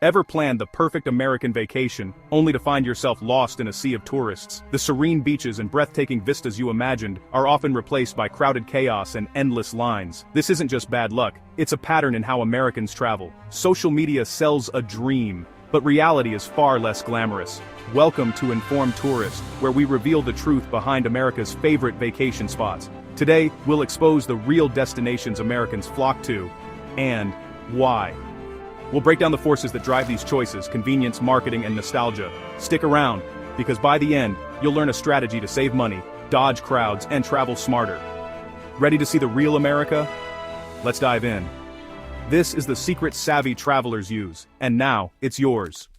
Ever planned the perfect American vacation, only to find yourself lost in a sea of tourists? The serene beaches and breathtaking vistas you imagined are often replaced by crowded chaos and endless lines. This isn't just bad luck, it's a pattern in how Americans travel. Social media sells a dream, but reality is far less glamorous. Welcome to Informed Tourist, where we reveal the truth behind America's favorite vacation spots. Today, we'll expose the real destinations Americans flock to, and why. We'll break down the forces that drive these choices: convenience, marketing, and nostalgia. Stick around, because by the end, you'll learn a strategy to save money, dodge crowds, and travel smarter. Ready to see the real America? Let's dive in. This is the secret savvy travelers use, and now, it's yours.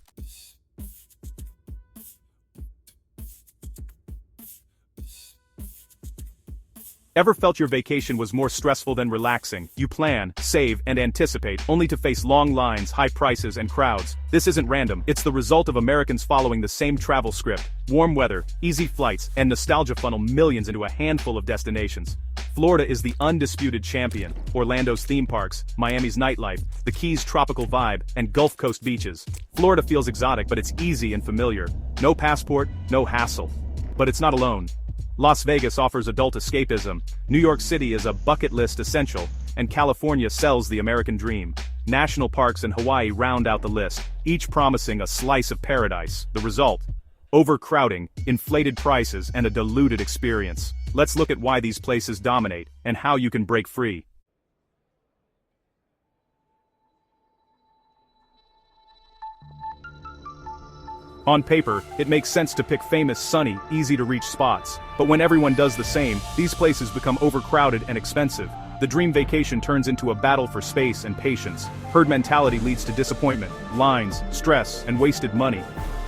Ever felt your vacation was more stressful than relaxing? You plan, save, and anticipate, only to face long lines, high prices, and crowds. This isn't random, it's the result of Americans following the same travel script: warm weather, easy flights, and nostalgia funnel millions into a handful of destinations. Florida is the undisputed champion. Orlando's theme parks, Miami's nightlife, the Keys' tropical vibe, and Gulf Coast beaches. Florida feels exotic, but it's easy and familiar. No passport, no hassle. But it's not alone. Las Vegas offers adult escapism, New York City is a bucket list essential, and California sells the American dream. National parks and Hawaii round out the list, each promising a slice of paradise. The result? Overcrowding, inflated prices, and a diluted experience. Let's look at why these places dominate, and how you can break free. On paper, it makes sense to pick famous, sunny, easy-to-reach spots. But when everyone does the same, these places become overcrowded and expensive. The dream vacation turns into a battle for space and patience. Herd mentality leads to disappointment, lines, stress, and wasted money.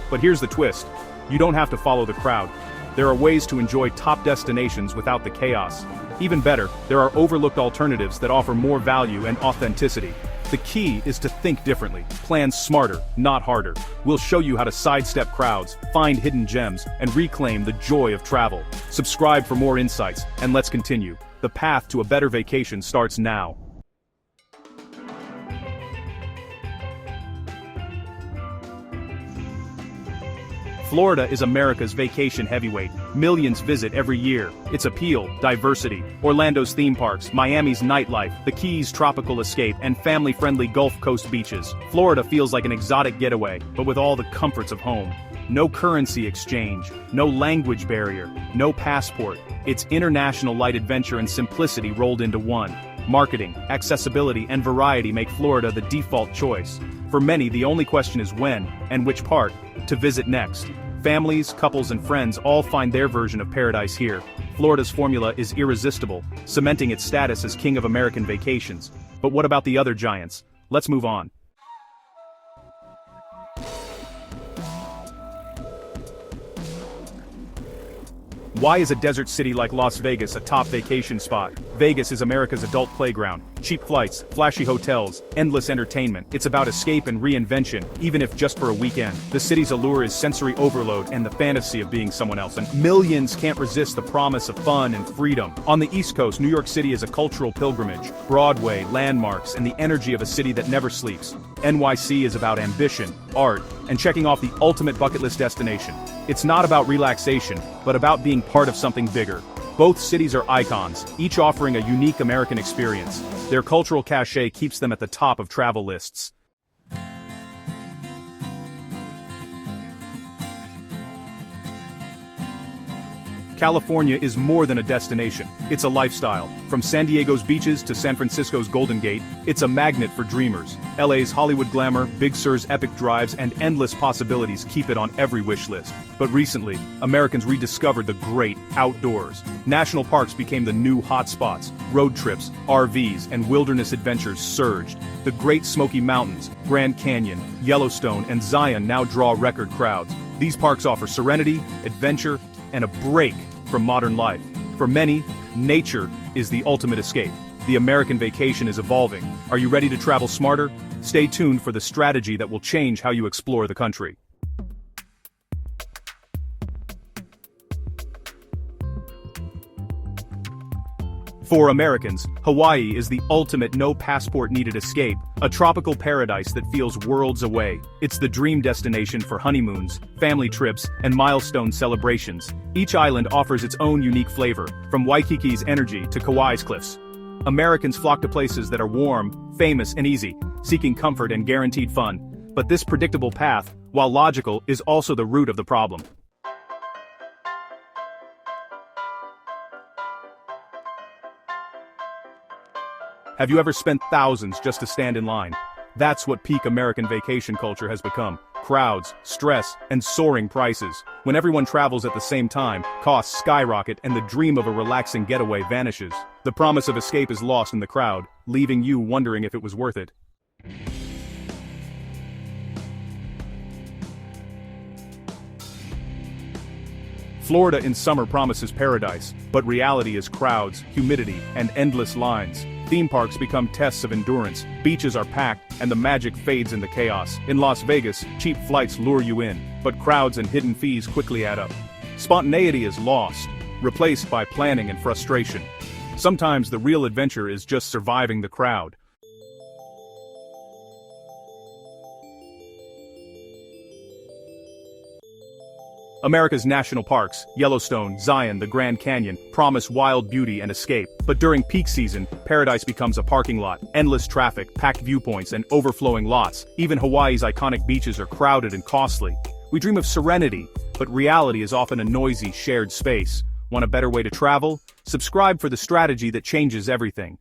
But here's the twist: you don't have to follow the crowd. There are ways to enjoy top destinations without the chaos. Even better, there are overlooked alternatives that offer more value and authenticity. The key is to think differently, plan smarter, not harder. We'll show you how to sidestep crowds, find hidden gems, and reclaim the joy of travel. Subscribe for more insights, and let's continue. The path to a better vacation starts now. Florida is America's vacation heavyweight. Millions visit every year. Its appeal, diversity, Orlando's theme parks, Miami's nightlife, the Keys' tropical escape, and family-friendly Gulf Coast beaches. Florida feels like an exotic getaway, but with all the comforts of home. No currency exchange, no language barrier, no passport. It's international light adventure and simplicity rolled into one. Marketing, accessibility, and variety make Florida the default choice. For many, the only question is when, and which part, to visit next. Families, couples, and friends all find their version of paradise here. Florida's formula is irresistible, cementing its status as king of American vacations. But what about the other giants? Let's move on. Why is a desert city like Las Vegas a top vacation spot? Vegas is America's adult playground. Cheap flights, flashy hotels, endless entertainment. It's about escape and reinvention, even if just for a weekend. The city's allure is sensory overload and the fantasy of being someone else, and millions can't resist the promise of fun and freedom. On the East Coast, New York City is a cultural pilgrimage. Broadway, landmarks, and the energy of a city that never sleeps. NYC is about ambition, art, and checking off the ultimate bucket list destination. It's not about relaxation, but about being part of something bigger. Both cities are icons, each offering a unique American experience. Their cultural cachet keeps them at the top of travel lists. California is more than a destination, it's a lifestyle. From San Diego's beaches to San Francisco's Golden Gate, it's a magnet for dreamers. LA's Hollywood glamour, Big Sur's epic drives, and endless possibilities keep it on every wish list. But recently, Americans rediscovered the great outdoors. National parks became the new hotspots. Road trips, RVs, and wilderness adventures surged. The Great Smoky Mountains, Grand Canyon, Yellowstone, and Zion now draw record crowds. These parks offer serenity, adventure, and a break from modern life. For many, nature is the ultimate escape. The American vacation is evolving. Are you ready to travel smarter? Stay tuned for the strategy that will change how you explore the country. For Americans, Hawaii is the ultimate no-passport-needed escape, a tropical paradise that feels worlds away. It's the dream destination for honeymoons, family trips, and milestone celebrations. Each island offers its own unique flavor, from Waikiki's energy to Kauai's cliffs. Americans flock to places that are warm, famous, and easy, seeking comfort and guaranteed fun. But this predictable path, while logical, is also the root of the problem. Have you ever spent thousands just to stand in line? That's what peak American vacation culture has become. Crowds, stress, and soaring prices. When everyone travels at the same time, costs skyrocket and the dream of a relaxing getaway vanishes. The promise of escape is lost in the crowd, leaving you wondering if it was worth it. Florida in summer promises paradise, but reality is crowds, humidity, and endless lines. Theme parks become tests of endurance, beaches are packed, and the magic fades in the chaos. In Las Vegas, cheap flights lure you in, but crowds and hidden fees quickly add up. Spontaneity is lost, replaced by planning and frustration. Sometimes the real adventure is just surviving the crowd. America's national parks, Yellowstone, Zion, the Grand Canyon, promise wild beauty and escape. But during peak season, paradise becomes a parking lot, endless traffic, packed viewpoints, and overflowing lots. Even Hawaii's iconic beaches are crowded and costly. We dream of serenity, but reality is often a noisy, shared space. Want a better way to travel? Subscribe for the strategy that changes everything.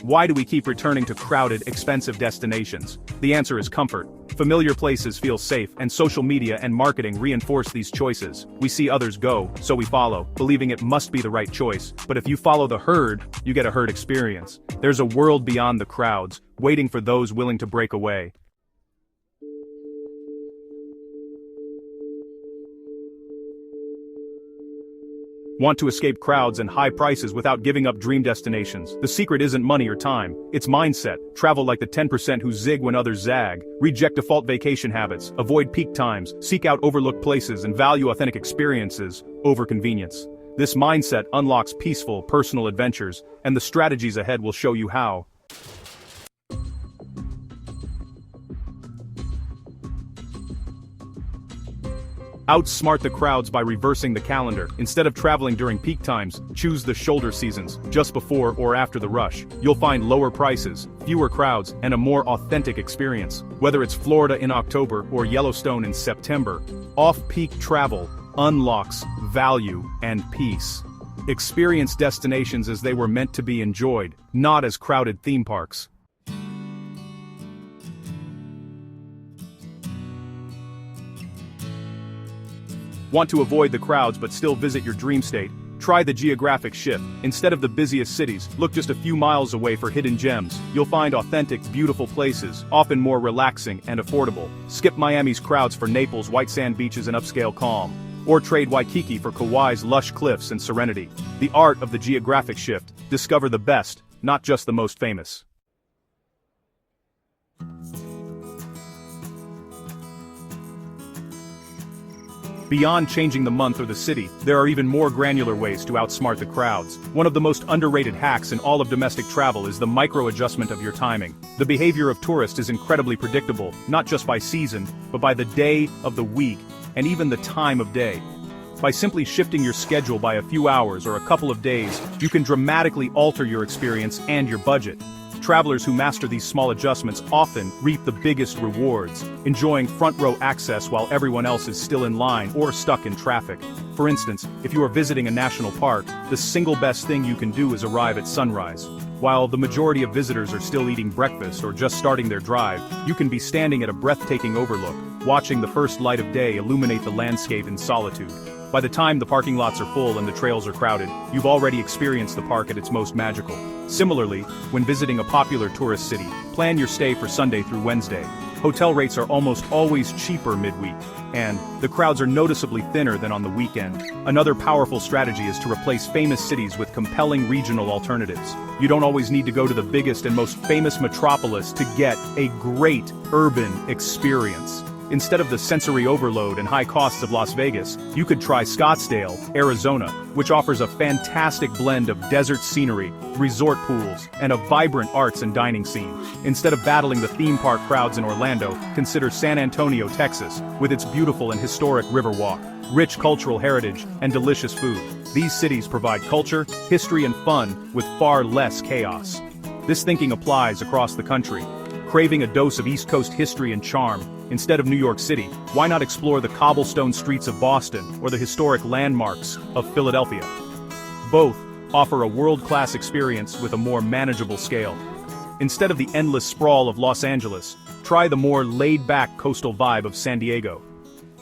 Why do we keep returning to crowded, expensive destinations? The answer is comfort. Familiar places feel safe, and social media and marketing reinforce these choices. We see others go, so we follow, believing it must be the right choice. But if you follow the herd, you get a herd experience. There's a world beyond the crowds, waiting for those willing to break away. Want to escape crowds and high prices without giving up dream destinations? The secret isn't money or time, it's mindset. Travel like the 10% who zig when others zag. Reject default vacation habits, avoid peak times, seek out overlooked places, and value authentic experiences over convenience. This mindset unlocks peaceful, personal adventures, and the strategies ahead will show you how. Outsmart the crowds by reversing the calendar. Instead of traveling during peak times, choose the shoulder seasons, just before or after the rush. You'll find lower prices, fewer crowds, and a more authentic experience. Whether it's Florida in October or Yellowstone in September, off-peak travel unlocks value and peace. Experience destinations as they were meant to be enjoyed, not as crowded theme parks. Want to avoid the crowds but still visit your dream state? Try the geographic shift. Instead of the busiest cities, look just a few miles away for hidden gems. You'll find authentic, beautiful places, often more relaxing and affordable. Skip Miami's crowds for Naples' white sand beaches and upscale calm. Or trade Waikiki for Kauai's lush cliffs and serenity. The art of the geographic shift. Discover the best, not just the most famous. Beyond changing the month or the city, there are even more granular ways to outsmart the crowds. One of the most underrated hacks in all of domestic travel is the micro-adjustment of your timing. The behavior of tourists is incredibly predictable, not just by season, but by the day of the week, and even the time of day. By simply shifting your schedule by a few hours or a couple of days, you can dramatically alter your experience and your budget. Travelers who master these small adjustments often reap the biggest rewards, enjoying front-row access while everyone else is still in line or stuck in traffic. For instance, if you are visiting a national park, the single best thing you can do is arrive at sunrise. While the majority of visitors are still eating breakfast or just starting their drive, you can be standing at a breathtaking overlook, watching the first light of day illuminate the landscape in solitude. By the time the parking lots are full and the trails are crowded, you've already experienced the park at its most magical. Similarly, when visiting a popular tourist city, plan your stay for Sunday through Wednesday. Hotel rates are almost always cheaper midweek, and the crowds are noticeably thinner than on the weekend. Another powerful strategy is to replace famous cities with compelling regional alternatives. You don't always need to go to the biggest and most famous metropolis to get a great urban experience. Instead of the sensory overload and high costs of Las Vegas, you could try Scottsdale, Arizona, which offers a fantastic blend of desert scenery, resort pools, and a vibrant arts and dining scene. Instead of battling the theme park crowds in Orlando, consider San Antonio, Texas, with its beautiful and historic Riverwalk, rich cultural heritage, and delicious food. These cities provide culture, history, and fun with far less chaos. This thinking applies across the country. Craving a dose of East Coast history and charm, instead of New York City, why not explore the cobblestone streets of Boston or the historic landmarks of Philadelphia? Both offer a world-class experience with a more manageable scale. Instead of the endless sprawl of Los Angeles, try the more laid-back coastal vibe of San Diego.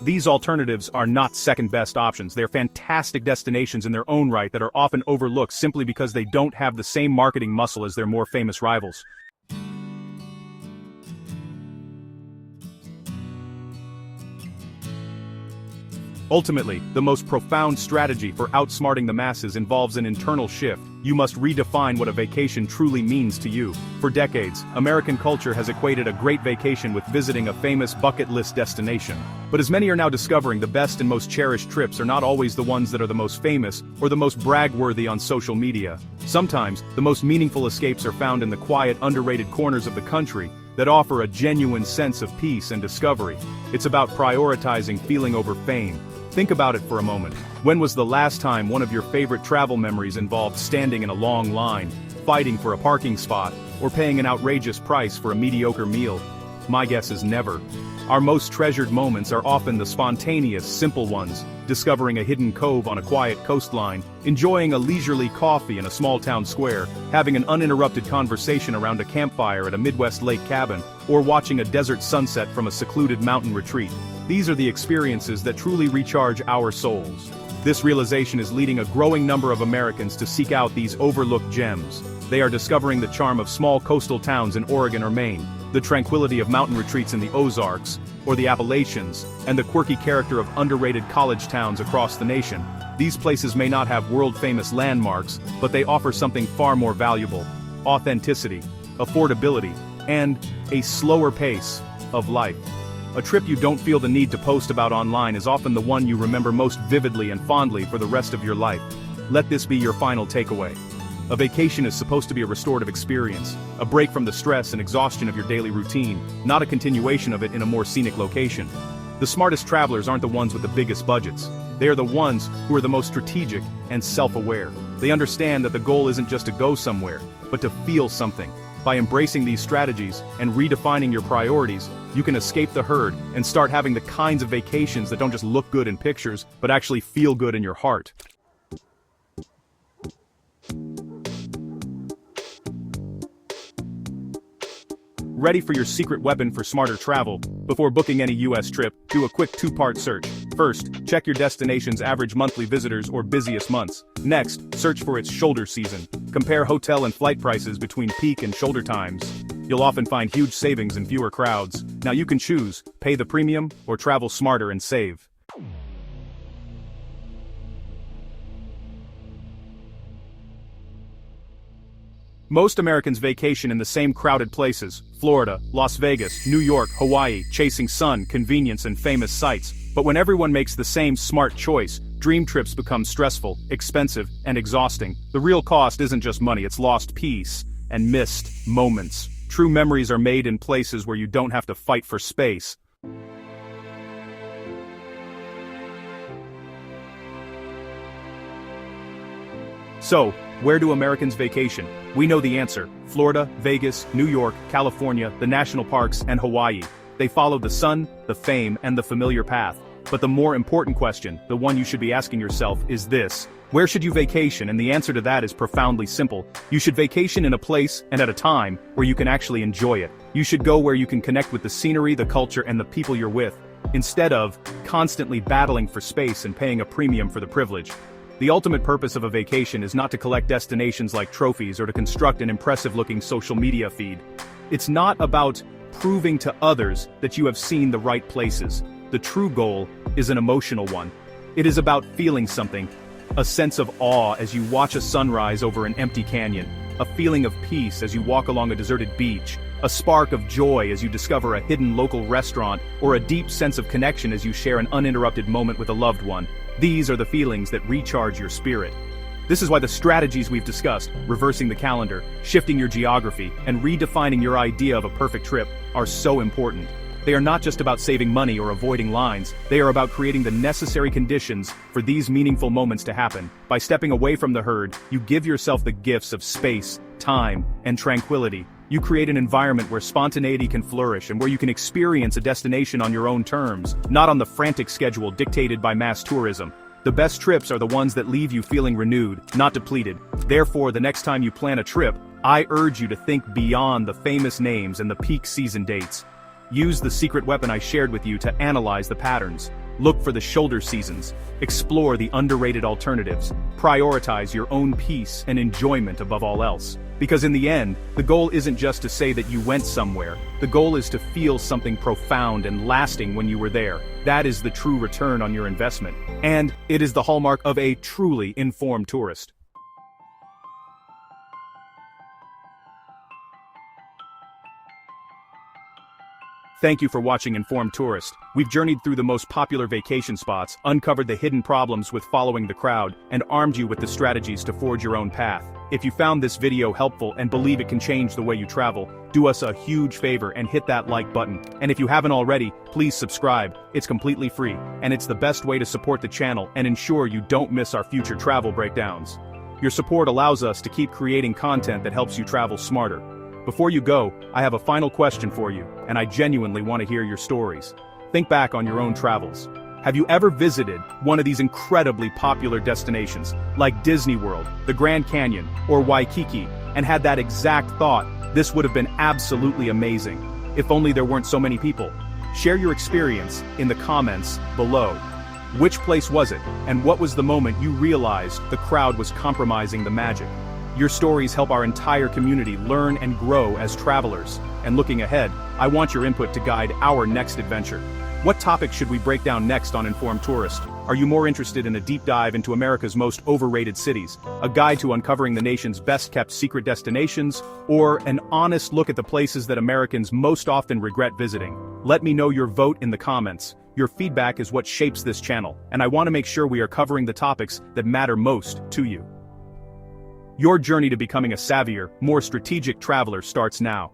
These alternatives are not second-best options. They're fantastic destinations in their own right that are often overlooked simply because they don't have the same marketing muscle as their more famous rivals. Ultimately, the most profound strategy for outsmarting the masses involves an internal shift. You must redefine what a vacation truly means to you. For decades, American culture has equated a great vacation with visiting a famous bucket list destination. But as many are now discovering, the best and most cherished trips are not always the ones that are the most famous or the most brag-worthy on social media. Sometimes, the most meaningful escapes are found in the quiet, underrated corners of the country that offer a genuine sense of peace and discovery. It's about prioritizing feeling over fame. Think about it for a moment. When was the last time one of your favorite travel memories involved standing in a long line, fighting for a parking spot, or paying an outrageous price for a mediocre meal? My guess is never. Our most treasured moments are often the spontaneous, simple ones, discovering a hidden cove on a quiet coastline, enjoying a leisurely coffee in a small town square, having an uninterrupted conversation around a campfire at a Midwest lake cabin, or watching a desert sunset from a secluded mountain retreat. These are the experiences that truly recharge our souls. This realization is leading a growing number of Americans to seek out these overlooked gems. They are discovering the charm of small coastal towns in Oregon or Maine, the tranquility of mountain retreats in the Ozarks, or the Appalachians, and the quirky character of underrated college towns across the nation. These places may not have world-famous landmarks, but they offer something far more valuable: authenticity, affordability, and a slower pace of life. A trip you don't feel the need to post about online is often the one you remember most vividly and fondly for the rest of your life. Let this be your final takeaway. A vacation is supposed to be a restorative experience, a break from the stress and exhaustion of your daily routine, not a continuation of it in a more scenic location. The smartest travelers aren't the ones with the biggest budgets. They are the ones who are the most strategic and self-aware. They understand that the goal isn't just to go somewhere, but to feel something. By embracing these strategies and redefining your priorities, you can escape the herd and start having the kinds of vacations that don't just look good in pictures, but actually feel good in your heart. Ready for your secret weapon for smarter travel? Before booking any US trip, do a quick two-part search. First, check your destination's average monthly visitors or busiest months. Next, search for its shoulder season. Compare hotel and flight prices between peak and shoulder times. You'll often find huge savings and fewer crowds. Now you can choose, pay the premium, or travel smarter and save. Most Americans vacation in the same crowded places: Florida, Las Vegas, New York, Hawaii, chasing sun, convenience, and famous sights. But when everyone makes the same smart choice, dream trips become stressful, expensive, and exhausting. The real cost isn't just money, it's lost peace and missed moments. True memories are made in places where you don't have to fight for space. So, where do Americans vacation? We know the answer: Florida, Vegas, New York, California, the national parks, and Hawaii. They follow the sun, the fame, and the familiar path. But the more important question, the one you should be asking yourself, is this: where should you vacation? And the answer to that is profoundly simple. You should vacation in a place, and at a time, where you can actually enjoy it. You should go where you can connect with the scenery, the culture, and the people you're with, instead of constantly battling for space and paying a premium for the privilege. The ultimate purpose of a vacation is not to collect destinations like trophies or to construct an impressive-looking social media feed. It's not about proving to others that you have seen the right places. The true goal is an emotional one. It is about feeling something, a sense of awe as you watch a sunrise over an empty canyon, a feeling of peace as you walk along a deserted beach, A spark of joy as you discover a hidden local restaurant, or a deep sense of connection as you share an uninterrupted moment with a loved one. These are the feelings that recharge your spirit. This is why the strategies we've discussed, reversing the calendar, shifting your geography, and redefining your idea of a perfect trip, are so important. They are not just about saving money or avoiding lines, they are about creating the necessary conditions for these meaningful moments to happen. By stepping away from the herd, you give yourself the gifts of space, time, and tranquility. You create an environment where spontaneity can flourish and where you can experience a destination on your own terms, not on the frantic schedule dictated by mass tourism. The best trips are the ones that leave you feeling renewed, not depleted. Therefore, the next time you plan a trip, I urge you to think beyond the famous names and the peak season dates. Use the secret weapon I shared with you to analyze the patterns. Look for the shoulder seasons. Explore the underrated alternatives. Prioritize your own peace and enjoyment above all else. Because in the end, the goal isn't just to say that you went somewhere. The goal is to feel something profound and lasting when you were there. That is the true return on your investment. And it is the hallmark of a truly informed tourist. Thank you for watching Informed Tourist. We've journeyed through the most popular vacation spots, uncovered the hidden problems with following the crowd, and armed you with the strategies to forge your own path. If you found this video helpful and believe it can change the way you travel, do us a huge favor and hit that like button. And if you haven't already, please subscribe. It's completely free, and it's the best way to support the channel and ensure you don't miss our future travel breakdowns. Your support allows us to keep creating content that helps you travel smarter. Before you go, I have a final question for you, and I genuinely want to hear your stories. Think back on your own travels. Have you ever visited one of these incredibly popular destinations, like Disney World, the Grand Canyon, or Waikiki, and had that exact thought, this would have been absolutely amazing, if only there weren't so many people? Share your experience in the comments below. Which place was it, and what was the moment you realized the crowd was compromising the magic? Your stories help our entire community learn and grow as travelers. And looking ahead, I want your input to guide our next adventure. What topic should we break down next on Informed Tourist? Are you more interested in a deep dive into America's most overrated cities, a guide to uncovering the nation's best-kept secret destinations, or an honest look at the places that Americans most often regret visiting? Let me know your vote in the comments. Your feedback is what shapes this channel, and I want to make sure we are covering the topics that matter most to you. Your journey to becoming a savvier, more strategic traveler starts now.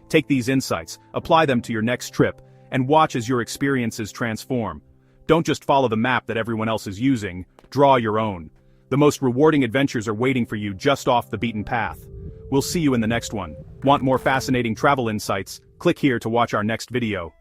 Take these insights, apply them to your next trip, and watch as your experiences transform. Don't just follow the map that everyone else is using, draw your own. The most rewarding adventures are waiting for you just off the beaten path. We'll see you in the next one. Want more fascinating travel insights? Click here to watch our next video.